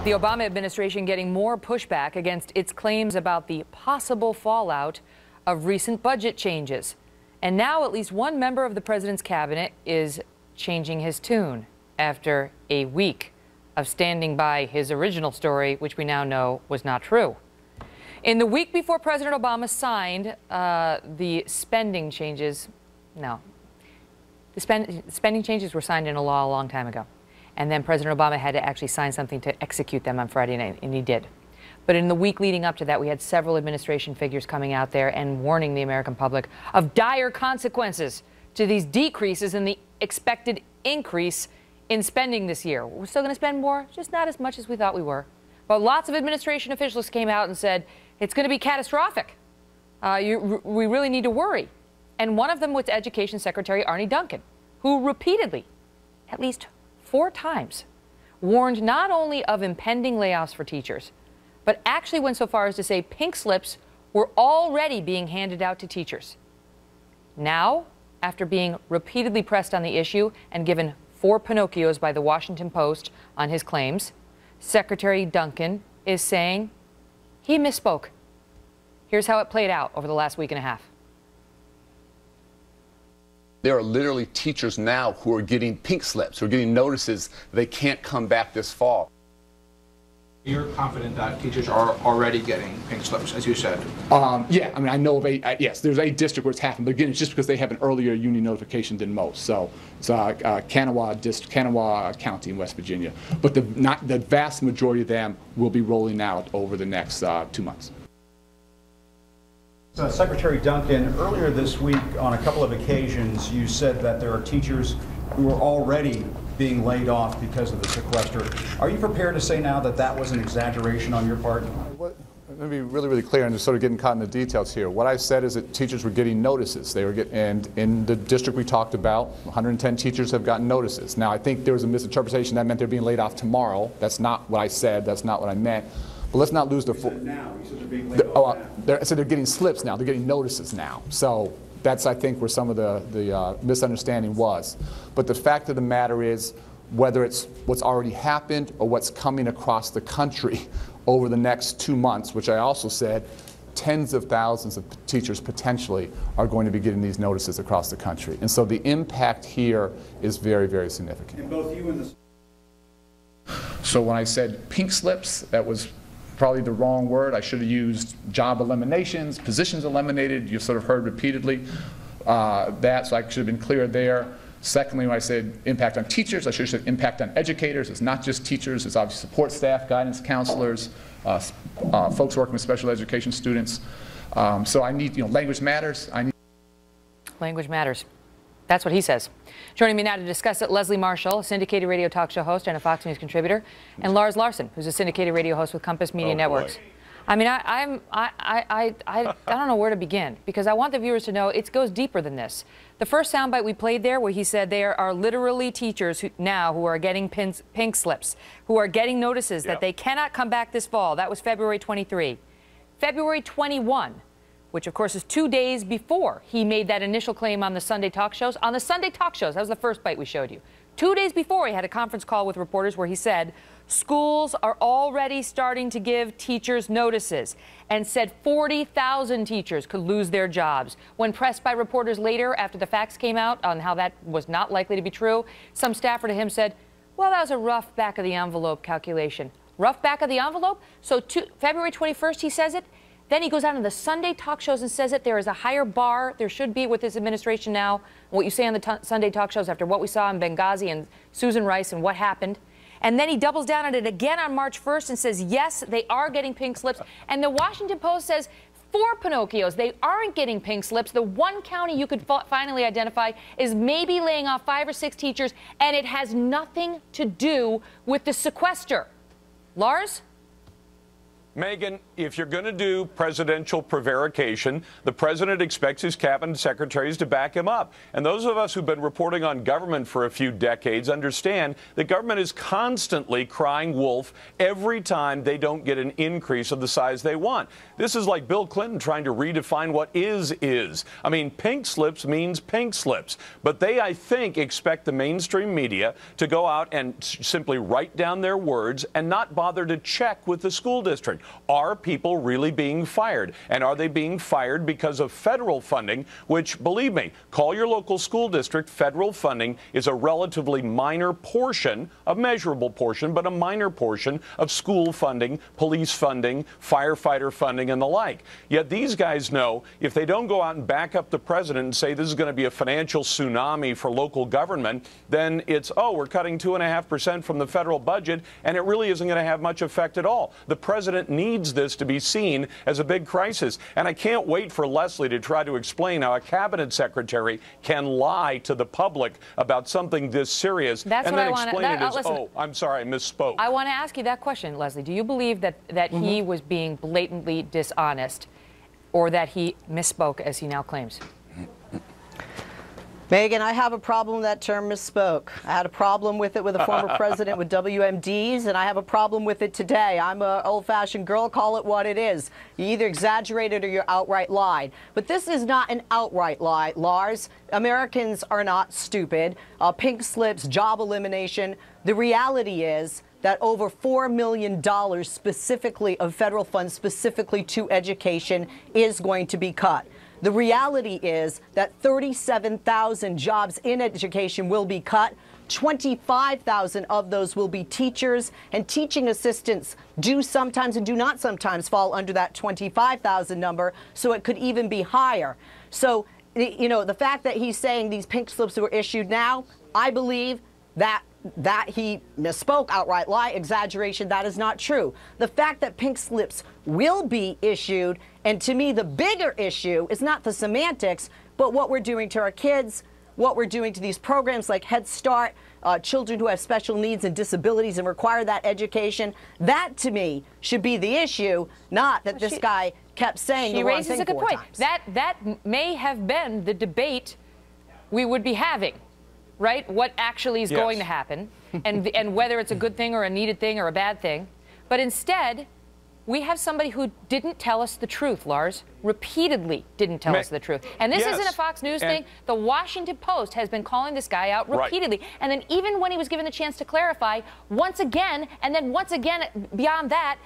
The Obama administration getting more pushback against its claims about the possible fallout of recent budget changes. And now at least one member of the president's cabinet is changing his tune after a week of standing by his original story, which we now know was not true. In the week before President Obama signed the spending changes, the spending changes were signed into law a long time ago. And then President Obama had to actually sign something to execute them on Friday night, and he did. But in the week leading up to that, we had several administration figures coming out there and warning the American public of dire consequences to these decreases in the expected increase in spending this year. We're still going to spend more, just not as much as we thought we were. But lots of administration officials came out and said, it's going to be catastrophic. We really need to worry. And one of them was Education Secretary Arne Duncan, who repeatedly, at least 4 times, warned not only of impending layoffs for teachers, but actually went so far as to say pink slips were already being handed out to teachers. Now, after being repeatedly pressed on the issue and given 4 Pinocchios by the Washington Post on his claims, Secretary Duncan is saying he misspoke. Here's how it played out over the last week and a half. There are literally teachers now who are getting pink slips, who are getting notices they can't come back this fall. You're confident that teachers are already getting pink slips, as you said? Yeah, I mean, I know of yes, there's a district where it's happened, but again, it's just because they have an earlier union notification than most. So it's Kanawha County in West Virginia. But the vast majority of them will be rolling out over the next 2 months. Secretary Duncan, earlier this week on a couple of occasions you said that there are teachers who are already being laid off because of the sequester. Are you prepared to say now that that was an exaggeration on your part? Let me be really, really clear and just sort of getting caught in the details here. What I said is that teachers were getting notices. They were and in the district we talked about, 110 teachers have gotten notices. Now, I think there was a misinterpretation that meant they're being laid off tomorrow. That's not what I said. That's not what I meant. But let's not lose the full. Now, you said they're being laid off now. So they're getting slips now. They're getting notices now. So that's, I think, where some of the misunderstanding was. But the fact of the matter is, whether it's what's already happened or what's coming across the country over the next 2 months, which I also said, tens of thousands of teachers potentially are going to be getting these notices across the country. And so the impact here is very, very significant. And both you and the... So when I said pink slips, that was probably the wrong word. I should have used job eliminations, positions eliminated. You've sort of heard repeatedly that, so I should have been clear there. Secondly, when I said impact on teachers, I should have said impact on educators. It's not just teachers, it's obviously support staff, guidance counselors, folks working with special education students. So I need, language matters. Language matters. That's what he says. Joining me now to discuss it, Leslie Marshall, a syndicated radio talk show host and a Fox News contributor, and Lars Larson, who's a syndicated radio host with Compass Media Networks. I mean, I don't know where to begin, because I want the viewers to know it goes deeper than this. The first soundbite we played there, where he said there are literally teachers who are getting pink slips, who are getting notices that they cannot come back this fall. That was February 23. February 21, which of course is 2 days before he made that initial claim on the Sunday talk shows. On the Sunday talk shows, that was the first bite we showed you. 2 days before, he had a conference call with reporters where he said, schools are already starting to give teachers notices, and said 40,000 teachers could lose their jobs. When pressed by reporters later, after the facts came out on how that was not likely to be true, some staffer to him said, well, that was a rough back of the envelope calculation. Rough back of the envelope? So February 21st, he says it. Then he goes out on the Sunday talk shows and says that there is a higher bar, there should be with this administration now, what you say on the Sunday talk shows after what we saw in Benghazi and Susan Rice and what happened. And then he doubles down on it again on March 1st and says, yes, they are getting pink slips. And the Washington Post says 4 Pinocchios, they aren't getting pink slips. The one county you could finally identify is maybe laying off 5 or 6 teachers, and it has nothing to do with the sequester. Lars? Megan, if you're going to do presidential prevarication, the president expects his cabinet secretaries to back him up. And those of us who've been reporting on government for a few decades understand that government is constantly crying wolf every time they don't get an increase of the size they want. This is like Bill Clinton trying to redefine what is. I mean, pink slips means pink slips. But they, I think, expect the mainstream media to go out and simply write down their words and not bother to check with the school district. Are people really being fired? And are they being fired because of federal funding, which, believe me, call your local school district. Federal funding is a relatively minor portion, a measurable portion, but a minor portion of school funding, police funding, firefighter funding, and the like. Yet these guys know if they don't go out and back up the president and say this is going to be a financial tsunami for local government, then it's, oh, we're cutting 2.5% from the federal budget, and it really isn't going to have much effect at all. The president needs this to be seen as a big crisis. And I can't wait for Leslie to try to explain how a cabinet secretary can lie to the public about something this serious and then explain it as, oh, I'm sorry, I misspoke. I want to ask you that question, Leslie. Do you believe that he was being blatantly dishonest, or that he misspoke, as he now claims? Megan, I have a problem with that term misspoke. I had a problem with it with a former president with WMDs, and I have a problem with it today. I'm an old-fashioned girl. Call it what it is. You either exaggerated or you outright lied. But this is not an outright lie, Lars. Americans are not stupid. Pink slips, job elimination. The reality is that over $4 million specifically of federal funds specifically to education is going to be cut. The reality is that 37,000 jobs in education will be cut. 25,000 of those will be teachers, and teaching assistants do sometimes and do not sometimes fall under that 25,000 number, so it could even be higher. So, you know, the fact that he's saying these pink slips were issued now, I believe that he misspoke, outright lie, exaggeration. That is not true. The fact that pink slips will be issued, and to me the bigger issue is not the semantics, but what we're doing to our kids, what we're doing to these programs like Head Start, children who have special needs and disabilities and require that education. That, to me, should be the issue, not that this guy kept saying the wrong thing 4 times. She raises a good point. That may have been the debate we would be having. Right? What actually is going to happen, and whether it's a good thing or a needed thing or a bad thing. But instead, we have somebody who didn't tell us the truth, Lars. Repeatedly didn't tell us the truth. And this isn't a Fox News thing. The Washington Post has been calling this guy out repeatedly. Right. And then even when he was given the chance to clarify, once again, and then once again beyond that,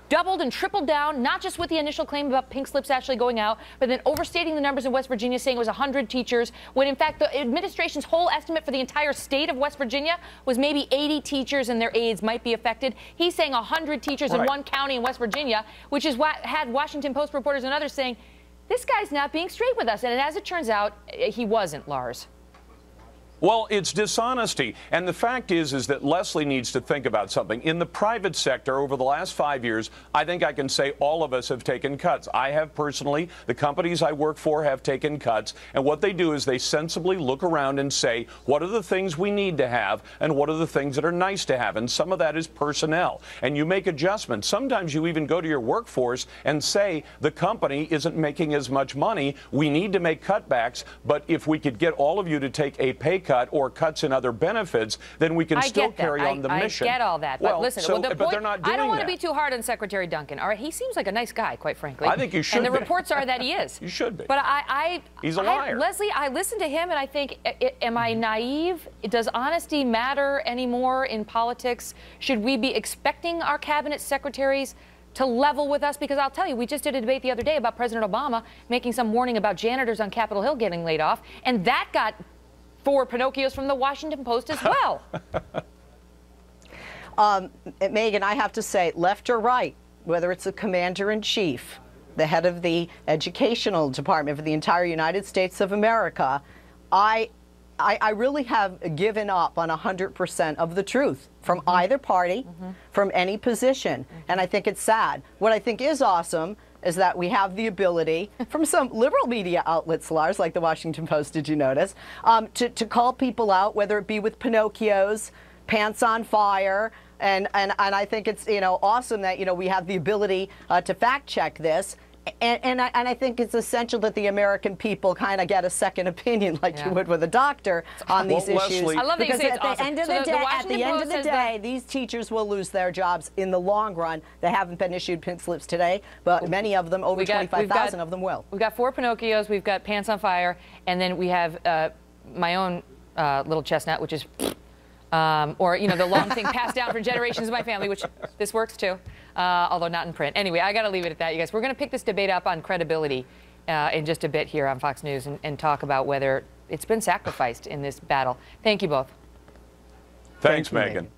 doubled and tripled down, not just with the initial claim about pink slips actually going out, but then overstating the numbers in West Virginia, saying it was 100 teachers, when in fact the administration's whole estimate for the entire state of West Virginia was maybe 80 teachers and their aides might be affected. He's saying 100 teachers in one county in West Virginia, which is what had Washington Post reporters and others saying, this guy's not being straight with us. And as it turns out, he wasn't, Lars. Well, it's dishonesty. And the fact is that Leslie needs to think about something. In the private sector, over the last 5 years, I think I can say all of us have taken cuts. I have personally. The companies I work for have taken cuts. And what they do is they sensibly look around and say, what are the things we need to have and what are the things that are nice to have? And some of that is personnel. And you make adjustments. Sometimes you even go to your workforce and say, the company isn't making as much money. We need to make cutbacks. But if we could get all of you to take a pay cut or cuts in other benefits, then we can still carry on the mission. I get all that. But well, listen, but they're not doing I don't want that. to be too hard on Secretary Duncan. All right, he seems like a nice guy, quite frankly. I think you should be. And the be. reports are that he is. You should be. But he's a liar. Leslie, I listen to him and I think, am I naive? Does honesty matter anymore in politics? Should we be expecting our cabinet secretaries to level with us? Because I'll tell you, we just did a debate the other day about President Obama making some warning about janitors on Capitol Hill getting laid off, and that got 4 Pinocchios from the Washington Post as well. Megan, I have to say, left or right, whether it's the commander-in-chief, the head of the educational department for the entire United States of America, I really have given up on 100% of the truth from either party, from any position. And I think it's sad. What I think is awesome is that we have the ability from some liberal media outlets, Lars, like the Washington Post, did you notice, to call people out, whether it be with Pinocchios, pants on fire, And I think it's, awesome that, we have the ability to fact check this. And I think it's essential that the American people kind of get a second opinion, like you would with a doctor, on these issues. Leslie, I love that you because say it's at the awesome. end of So the day, these teachers will lose their jobs in the long run. They haven't been issued pink slips today, but many of them, over 25,000 of them, will. We've got 4 Pinocchios, we've got Pants on Fire, and then we have my own little chestnut, which is, or the long thing passed down for generations of my family, which this works too. Although not in print. Anyway, I got to leave it at that, you guys. We're going to pick this debate up on credibility in just a bit here on Fox News and talk about whether it's been sacrificed in this battle. Thank you both. Thanks, Megan.